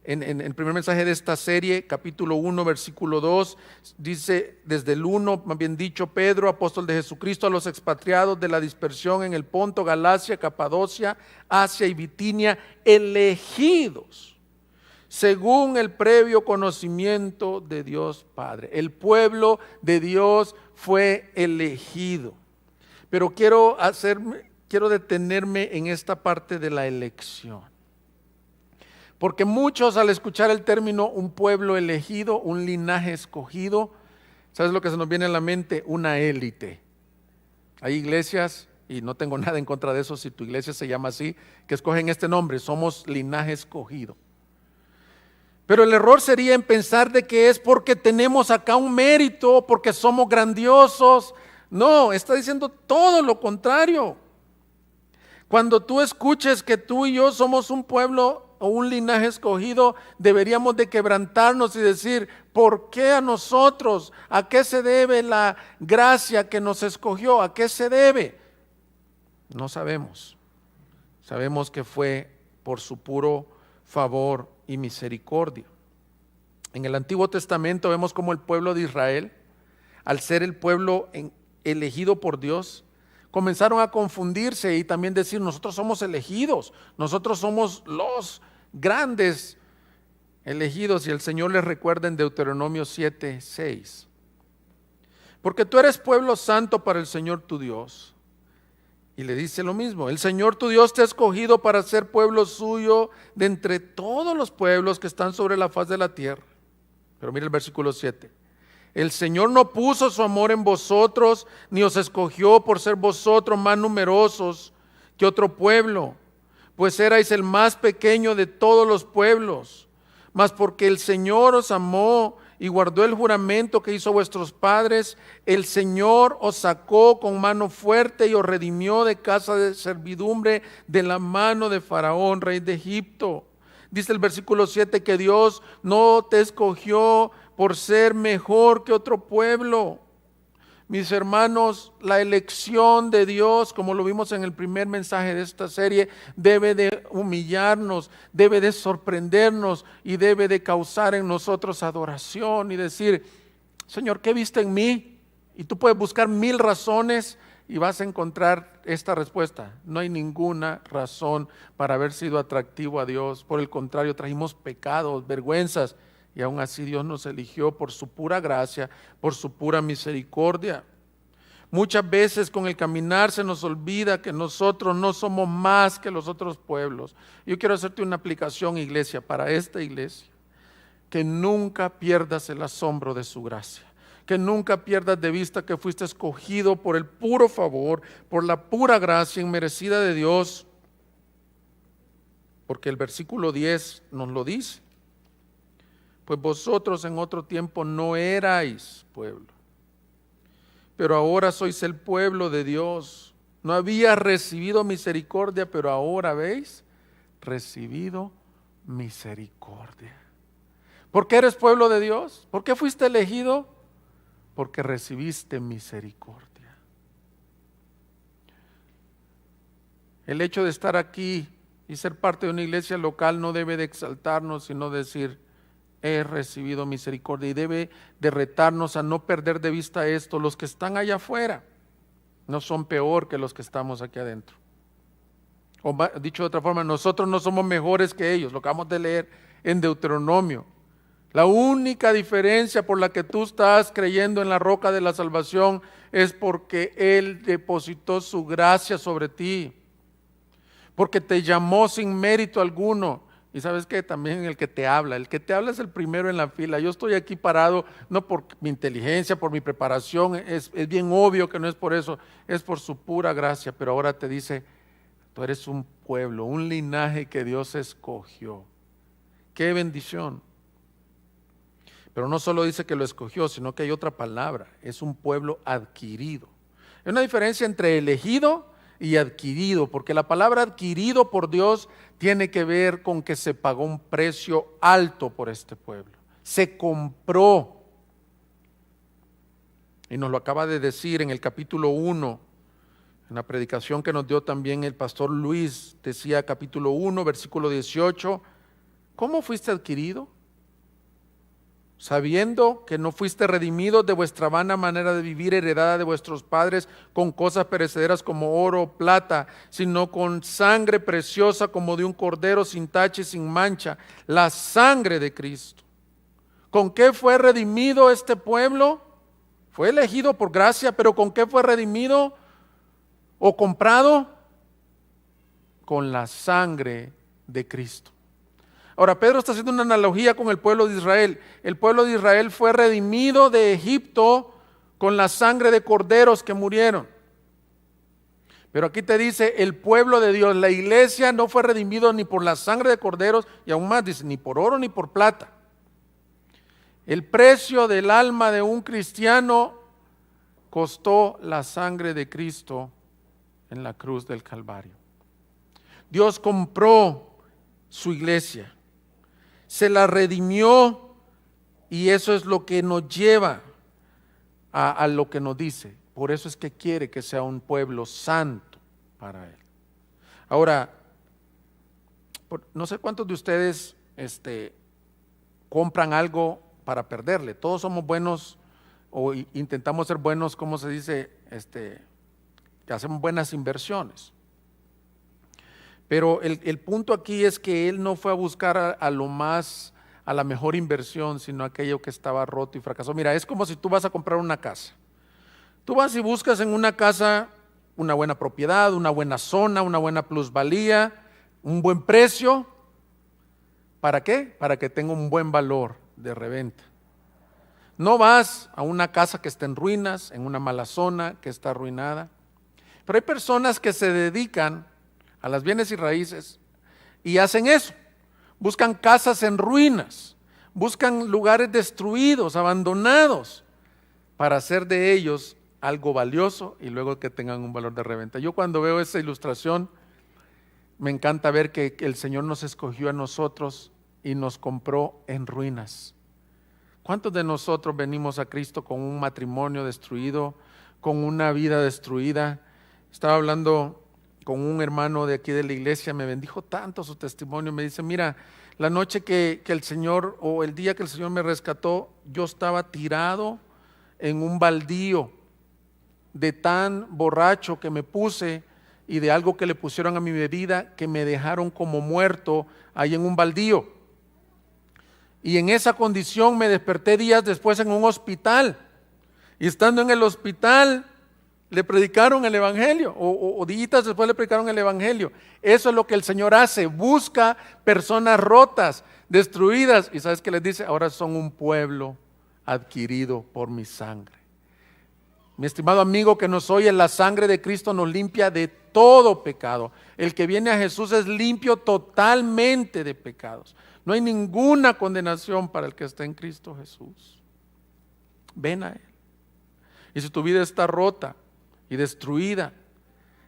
en el primer mensaje de esta serie, capítulo 1, versículo 2, dice desde el 1, más bien dicho, Pedro, apóstol de Jesucristo, a los expatriados de la dispersión en el Ponto, Galacia, Capadocia, Asia y Bitinia, elegidos según el previo conocimiento de Dios Padre. El pueblo de Dios fue elegido. Pero quiero detenerme en esta parte de la elección. Porque muchos al escuchar el término un pueblo elegido, un linaje escogido, ¿sabes lo que se nos viene a la mente? Una élite. Hay iglesias, y no tengo nada en contra de eso si tu iglesia se llama así, que escogen este nombre, somos linaje escogido. Pero el error sería en pensar de que es porque tenemos acá un mérito, porque somos grandiosos. No, está diciendo todo lo contrario. Cuando tú escuches que tú y yo somos un pueblo o un linaje escogido, deberíamos de quebrantarnos y decir, ¿por qué a nosotros? ¿A qué se debe la gracia que nos escogió? ¿A qué se debe? No sabemos. Sabemos que fue por su puro favor y misericordia. En el Antiguo Testamento vemos como el pueblo de Israel, al ser el pueblo elegido por Dios, comenzaron a confundirse y también decir, nosotros somos elegidos, nosotros somos los grandes elegidos. Y el Señor les recuerda en Deuteronomio 7:6, porque tú eres pueblo santo para el Señor tu Dios. Y le dice lo mismo, el Señor tu Dios te ha escogido para ser pueblo suyo de entre todos los pueblos que están sobre la faz de la tierra. Pero mira el versículo 7. El Señor no puso su amor en vosotros, ni os escogió por ser vosotros más numerosos que otro pueblo, pues erais el más pequeño de todos los pueblos. Mas porque el Señor os amó y guardó el juramento que hizo a vuestros padres, el Señor os sacó con mano fuerte y os redimió de casa de servidumbre de la mano de Faraón, rey de Egipto. Dice el versículo 7 que Dios no te escogió por ser mejor que otro pueblo. Mis hermanos, la elección de Dios, como lo vimos en el primer mensaje de esta serie, debe de humillarnos, debe de sorprendernos y debe de causar en nosotros adoración y decir, Señor, ¿qué viste en mí? Y tú puedes buscar 1000 razones y vas a encontrar esta respuesta. No hay ninguna razón para haber sido atractivo a Dios. Por el contrario, trajimos pecados, vergüenzas. Y aún así Dios nos eligió por su pura gracia, por su pura misericordia. Muchas veces con el caminar se nos olvida que nosotros no somos más que los otros pueblos. Yo quiero hacerte una aplicación, iglesia, para esta iglesia. Que nunca pierdas el asombro de su gracia. Que nunca pierdas de vista que fuiste escogido por el puro favor, por la pura gracia inmerecida de Dios. Porque el versículo 10 nos lo dice. Pues vosotros en otro tiempo no erais pueblo, pero ahora sois el pueblo de Dios. No habías recibido misericordia, pero ahora habéis recibido misericordia. ¿Por qué eres pueblo de Dios? ¿Por qué fuiste elegido? Porque recibiste misericordia. El hecho de estar aquí y ser parte de una iglesia local no debe de exaltarnos, sino decir, he recibido misericordia, y debe de retarnos a no perder de vista esto. Los que están allá afuera no son peor que los que estamos aquí adentro. O dicho de otra forma, nosotros no somos mejores que ellos, lo acabamos de leer en Deuteronomio. La única diferencia por la que tú estás creyendo en la roca de la salvación es porque Él depositó su gracia sobre ti, porque te llamó sin mérito alguno. Y sabes que también el que te habla es el primero en la fila. Yo estoy aquí parado no por mi inteligencia, por mi preparación, es bien obvio que no es por eso, es por su pura gracia, pero ahora te dice, tú eres un pueblo, un linaje que Dios escogió. ¡Qué bendición! Pero no solo dice que lo escogió, sino que hay otra palabra, es un pueblo adquirido. Hay una diferencia entre elegido y adquirido, porque la palabra adquirido por Dios tiene que ver con que se pagó un precio alto por este pueblo. Se compró. Y nos lo acaba de decir en el capítulo 1, en la predicación que nos dio también el pastor Luis, decía capítulo 1, versículo 18, ¿cómo fuiste adquirido? Sabiendo que no fuiste redimidos de vuestra vana manera de vivir heredada de vuestros padres con cosas perecederas como oro o plata, sino con sangre preciosa como de un cordero sin tacha y sin mancha, la sangre de Cristo. ¿Con qué fue redimido este pueblo? Fue elegido por gracia, pero ¿con qué fue redimido o comprado? Con la sangre de Cristo. Ahora, Pedro está haciendo una analogía con el pueblo de Israel. El pueblo de Israel fue redimido de Egipto con la sangre de corderos que murieron. Pero aquí te dice, el pueblo de Dios, la iglesia no fue redimido ni por la sangre de corderos, y aún más dice, ni por oro ni por plata. El precio del alma de un cristiano costó la sangre de Cristo en la cruz del Calvario. Dios compró su iglesia, se la redimió, y eso es lo que nos lleva a lo que nos dice. Por eso es que quiere que sea un pueblo santo para Él. Ahora, no sé cuántos de ustedes compran algo para perderle. Todos somos buenos o intentamos ser buenos, ¿cómo se dice? Que hacemos buenas inversiones. Pero el punto aquí es que él no fue a buscar a la mejor inversión, sino aquello que estaba roto y fracasó. Mira, es como si tú vas a comprar una casa. Tú vas y buscas en una casa una buena propiedad, una buena zona, una buena plusvalía, un buen precio. ¿Para qué? Para que tenga un buen valor de reventa. No vas a una casa que está en ruinas, en una mala zona, que está arruinada. Pero hay personas que se dedican a las bienes y raíces y hacen eso. Buscan casas en ruinas, buscan lugares destruidos, abandonados, para hacer de ellos algo valioso y luego que tengan un valor de reventa. Yo cuando veo esa ilustración, me encanta ver que el Señor nos escogió a nosotros y nos compró en ruinas. ¿Cuántos de nosotros venimos a Cristo con un matrimonio destruido, con una vida destruida? Estaba hablando con un hermano de aquí de la iglesia, me bendijo tanto su testimonio, me dice, mira, la noche que el Señor, o el día que el Señor me rescató, yo estaba tirado en un baldío, de tan borracho que me puse y de algo que le pusieron a mi bebida, que me dejaron como muerto ahí en un baldío. Y en esa condición me desperté días después en un hospital, y estando en el hospital le predicaron el evangelio, o días después le predicaron el evangelio. Eso es lo que el Señor hace, busca personas rotas, destruidas, y ¿sabes qué les dice? Ahora son un pueblo adquirido por mi sangre. Mi estimado amigo que nos oye, la sangre de Cristo nos limpia de todo pecado. El que viene a Jesús es limpio totalmente de pecados. No hay ninguna condenación para el que está en Cristo Jesús. Ven a Él. Y si tu vida está rota y destruida,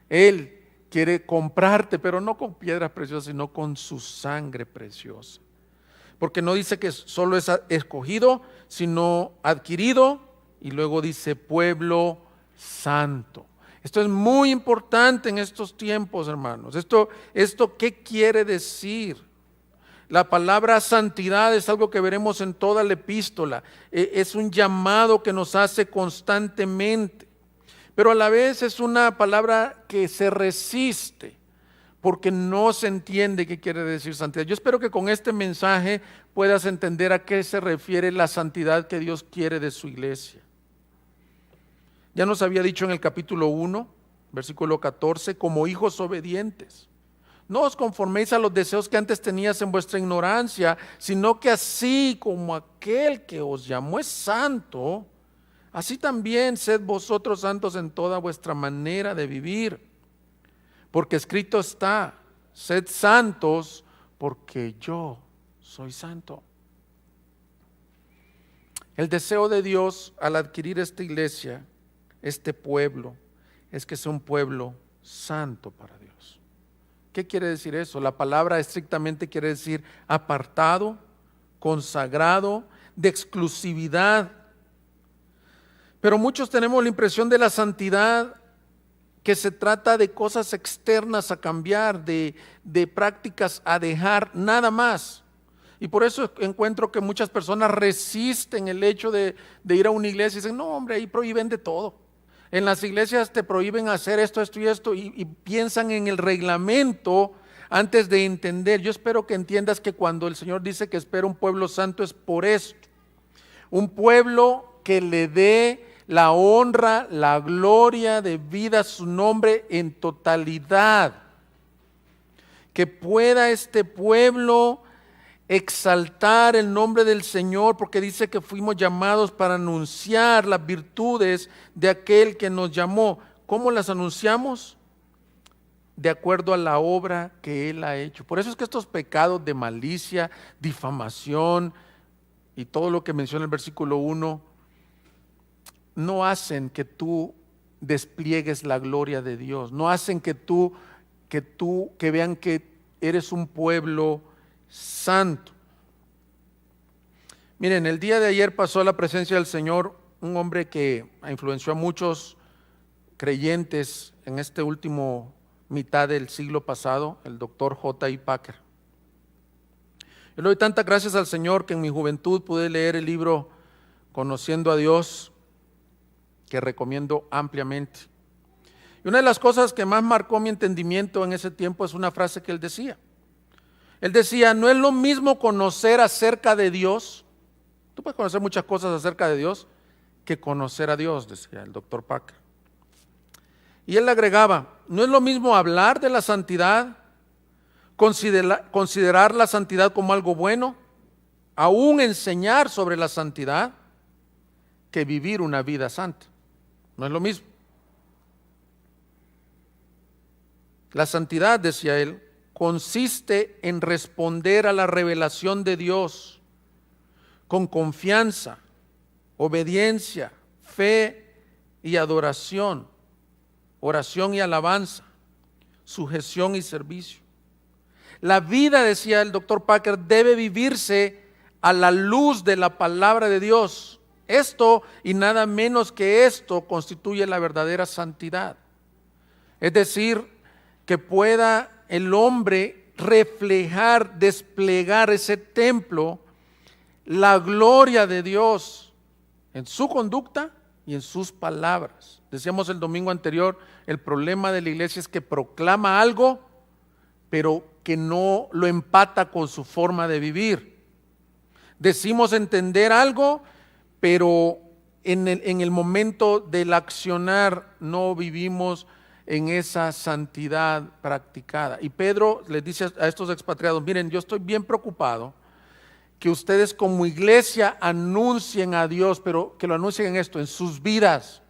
Él quiere comprarte, pero no con piedras preciosas, sino con su sangre preciosa. Porque no dice que solo es escogido, sino adquirido, y luego dice pueblo santo. Esto es muy importante en estos tiempos, hermanos. Esto ¿qué quiere decir? La palabra santidad es algo que veremos en toda la epístola. Es un llamado que nos hace constantemente, pero a la vez es una palabra que se resiste porque no se entiende qué quiere decir santidad. Yo espero que con este mensaje puedas entender a qué se refiere la santidad que Dios quiere de su iglesia. Ya nos había dicho en el capítulo 1, versículo 14, como hijos obedientes. No os conforméis a los deseos que antes tenías en vuestra ignorancia, sino que así como aquel que os llamó es santo, así también sed vosotros santos en toda vuestra manera de vivir. Porque escrito está, sed santos porque yo soy santo. El deseo de Dios al adquirir esta iglesia, este pueblo, es que sea un pueblo santo para Dios. ¿Qué quiere decir eso? La palabra estrictamente quiere decir apartado, consagrado, de exclusividad. Pero muchos tenemos la impresión de la santidad que se trata de cosas externas a cambiar, de prácticas a dejar, nada más. Y por eso encuentro que muchas personas resisten el hecho de ir a una iglesia y dicen, no hombre, ahí prohíben de todo. En las iglesias te prohíben hacer esto, esto y esto, y piensan en el reglamento antes de entender. Yo espero que entiendas que cuando el Señor dice que espera un pueblo santo es por esto. Un pueblo que le dé la honra, la gloria de vida a su nombre en totalidad. Que pueda este pueblo exaltar el nombre del Señor, porque dice que fuimos llamados para anunciar las virtudes de aquel que nos llamó. ¿Cómo las anunciamos? De acuerdo a la obra que Él ha hecho. Por eso es que estos pecados de malicia, difamación y todo lo que menciona el versículo 1 no hacen que tú despliegues la gloria de Dios, no hacen que vean que eres un pueblo santo. Miren, el día de ayer pasó a la presencia del Señor un hombre que influenció a muchos creyentes en este último mitad del siglo pasado, el doctor J.I. Packer. Yo le doy tantas gracias al Señor que en mi juventud pude leer el libro Conociendo a Dios, que recomiendo ampliamente. Y una de las cosas que más marcó mi entendimiento en ese tiempo es una frase que él decía. Él decía, no es lo mismo conocer acerca de Dios, tú puedes conocer muchas cosas acerca de Dios, que conocer a Dios, decía el doctor Packer. Y él agregaba, no es lo mismo hablar de la santidad, considerar la santidad como algo bueno, aún enseñar sobre la santidad, que vivir una vida santa. No es lo mismo. La santidad, decía él, consiste en responder a la revelación de Dios con confianza, obediencia, fe y adoración, oración y alabanza, sujeción y servicio. La vida, decía el doctor Packer, debe vivirse a la luz de la palabra de Dios. Esto y nada menos que esto constituye la verdadera santidad. Es decir, que pueda el hombre reflejar, desplegar ese templo, la gloria de Dios en su conducta y en sus palabras. Decíamos el domingo anterior, el problema de la iglesia es que proclama algo, pero que no lo empata con su forma de vivir. Decimos entender algo, pero en el momento del accionar no vivimos en esa santidad practicada. Y Pedro les dice a estos expatriados, miren, yo estoy bien preocupado que ustedes como iglesia anuncien a Dios, pero que lo anuncien en esto, en sus vidas.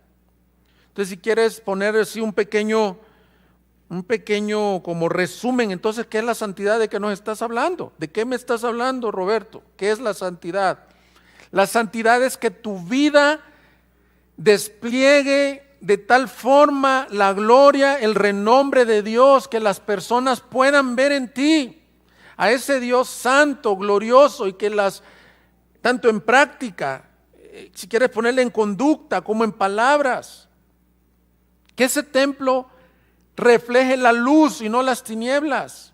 Entonces, si quieres poner así un pequeño como resumen, entonces, ¿qué es la santidad de que nos estás hablando? ¿De qué me estás hablando, Roberto? ¿Qué es la santidad? La santidad es que tu vida despliegue de tal forma la gloria, el renombre de Dios, que las personas puedan ver en ti a ese Dios santo, glorioso, y que tanto en práctica, si quieres ponerle en conducta como en palabras, que ese templo refleje la luz y no las tinieblas.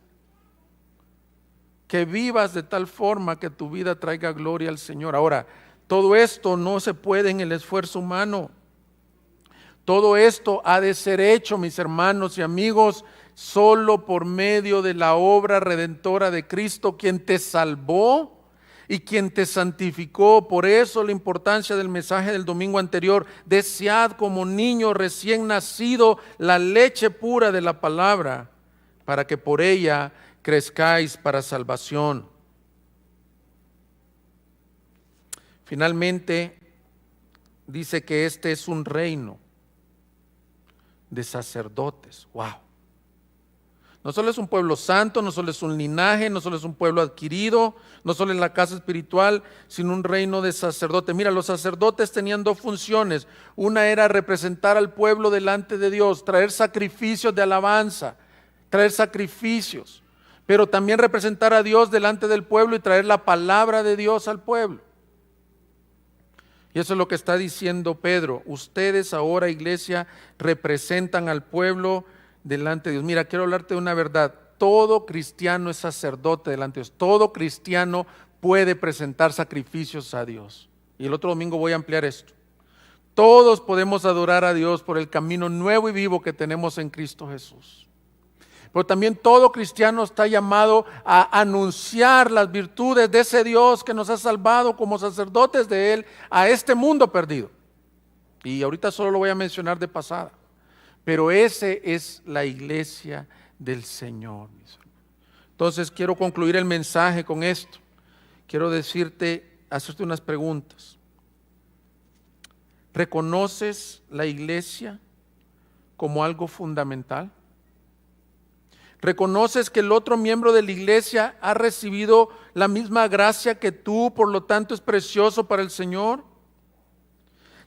Que vivas de tal forma que tu vida traiga gloria al Señor. Ahora, todo esto no se puede en el esfuerzo humano. Todo esto ha de ser hecho, mis hermanos y amigos, solo por medio de la obra redentora de Cristo, quien te salvó y quien te santificó. Por eso la importancia del mensaje del domingo anterior: desead como niño recién nacido la leche pura de la palabra, para que por ella crezcáis para salvación. Finalmente, dice que este es un reino de sacerdotes. ¡Wow! No solo es un pueblo santo, no solo es un linaje, no solo es un pueblo adquirido, no solo es la casa espiritual, sino un reino de sacerdotes. Mira, los sacerdotes tenían dos funciones. Una era representar al pueblo delante de Dios, traer sacrificios de alabanza, traer sacrificios, pero también representar a Dios delante del pueblo y traer la palabra de Dios al pueblo. Y eso es lo que está diciendo Pedro. Ustedes ahora, iglesia, representan al pueblo delante de Dios. Mira, quiero hablarte de una verdad. Todo cristiano es sacerdote delante de Dios. Todo cristiano puede presentar sacrificios a Dios. Y el otro domingo voy a ampliar esto. Todos podemos adorar a Dios por el camino nuevo y vivo que tenemos en Cristo Jesús. Pero también todo cristiano está llamado a anunciar las virtudes de ese Dios que nos ha salvado como sacerdotes de Él a este mundo perdido. Y ahorita solo lo voy a mencionar de pasada. Pero ese es la iglesia del Señor. Entonces quiero concluir el mensaje con esto. Quiero hacerte unas preguntas. ¿Reconoces la iglesia como algo fundamental? ¿Reconoces que el otro miembro de la iglesia ha recibido la misma gracia que tú, por lo tanto es precioso para el Señor?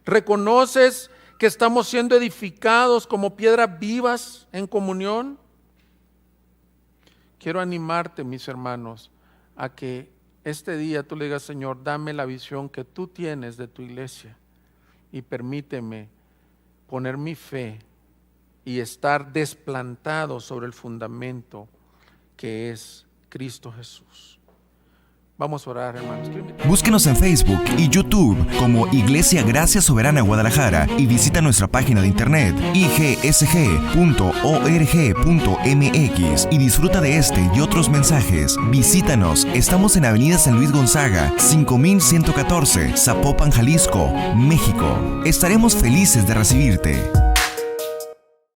¿Reconoces que estamos siendo edificados como piedras vivas en comunión? Quiero animarte, mis hermanos, a que este día tú le digas: Señor, dame la visión que tú tienes de tu iglesia y permíteme poner mi fe y estar desplantado sobre el fundamento que es Cristo Jesús. Vamos a orar, hermanos. Búsquenos en Facebook y YouTube como Iglesia Gracia Soberana Guadalajara y visita nuestra página de internet igsg.org.mx y disfruta de este y otros mensajes. Visítanos, estamos en Avenida San Luis Gonzaga, 5114, Zapopan, Jalisco, México. Estaremos felices de recibirte.